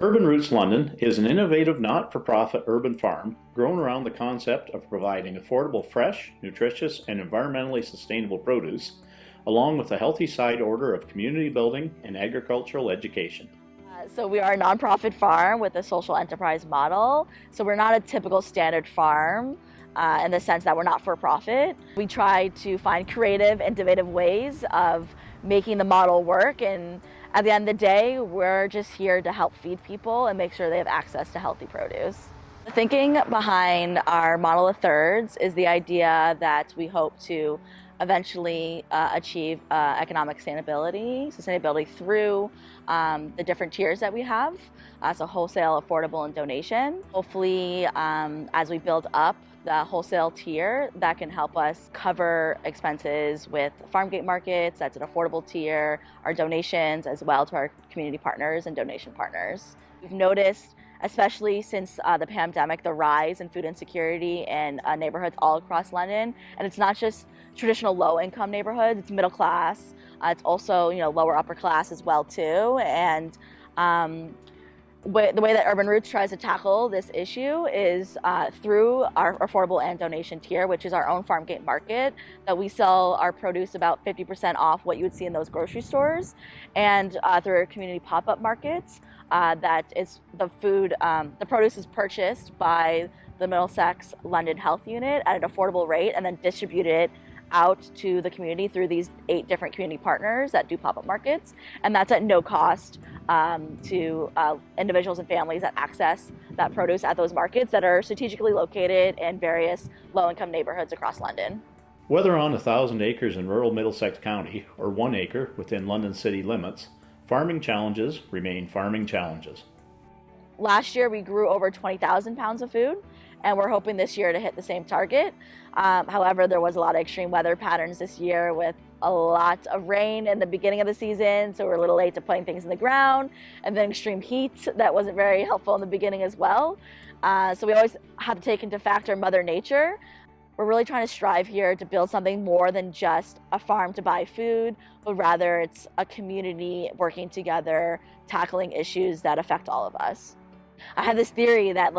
Urban Roots London is an innovative not-for-profit urban farm grown around the concept of providing affordable fresh, nutritious, and environmentally sustainable produce, along with a healthy side order of community building and agricultural education. So we are a nonprofit farm with a social enterprise model. So we're not a typical standard farm in the sense that we're not for profit. We try to find creative, innovative ways of making the model work, and at the end of the day, we're just here to help feed people and make sure they have access to healthy produce. The thinking behind our model of thirds is the idea that we hope to eventually achieve economic sustainability through the different tiers that we have, so wholesale, affordable, and donation. Hopefully, as we build up the wholesale tier, that can help us cover expenses with farm gate markets. That's an affordable tier, our donations as well to our community partners and donation partners. We've noticed, especially since the pandemic, the rise in food insecurity in neighborhoods all across London. And it's not just traditional low-income neighborhoods, it's middle class. It's also, lower upper class as well too. And the way that Urban Roots tries to tackle this issue is through our affordable and donation tier, which is our own farm gate market, that we sell our produce about 50% off what you would see in those grocery stores, and through our community pop-up markets, that is the produce is purchased by the Middlesex London Health Unit at an affordable rate and then distributed out to the community through these 8 different community partners that do pop-up markets, and that's at no cost to individuals and families that access that produce at those markets that are strategically located in various low-income neighborhoods across London. Whether on 1,000 acres in rural Middlesex County or 1 acre within London city limits, farming challenges remain farming challenges. Last year we grew over 20,000 pounds of food, and we're hoping this year to hit the same target. However, there was a lot of extreme weather patterns this year with a lot of rain in the beginning of the season, so we're a little late to putting things in the ground, and then extreme heat that wasn't very helpful in the beginning as well. So we always have to take into factor Mother Nature. We're really trying to strive here to build something more than just a farm to buy food, but rather it's a community working together, tackling issues that affect all of us. I have this theory that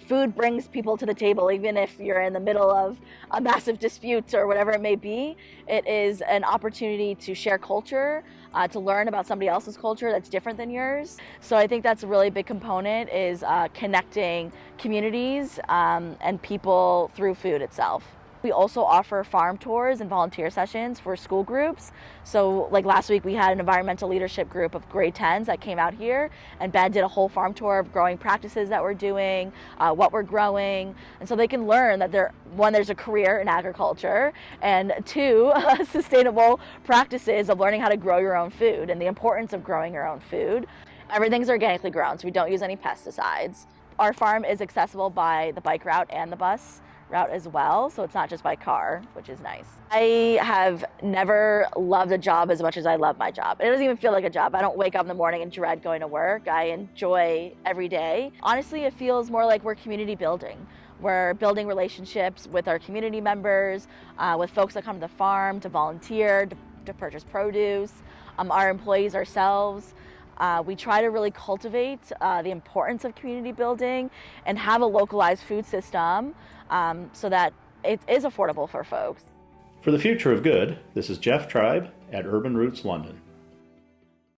food brings people to the table, even if you're in the middle of a massive dispute or whatever it may be. It is an opportunity to share culture, to learn about somebody else's culture that's different than yours. So I think that's a really big component, is connecting communities and people through food itself. We also offer farm tours and volunteer sessions for school groups. So last week we had an environmental leadership group of grade 10s that came out here, and Ben did a whole farm tour of growing practices that we're doing, what we're growing. And so they can learn that there's a career in agriculture, and 2, sustainable practices of learning how to grow your own food and the importance of growing your own food. Everything's organically grown, so we don't use any pesticides. Our farm is accessible by the bike route and the bus route as well, so it's not just by car, which is nice. I have never loved a job as much as I love my job. It doesn't even feel like a job. I don't wake up in the morning and dread going to work. I enjoy every day. Honestly, it feels more like we're community building. We're building relationships with our community members, with folks that come to the farm to volunteer, to purchase produce, our employees ourselves. We try to really cultivate the importance of community building and have a localized food system so that it is affordable for folks. For the future of good, this is Jeff Tribe at Urban Roots London.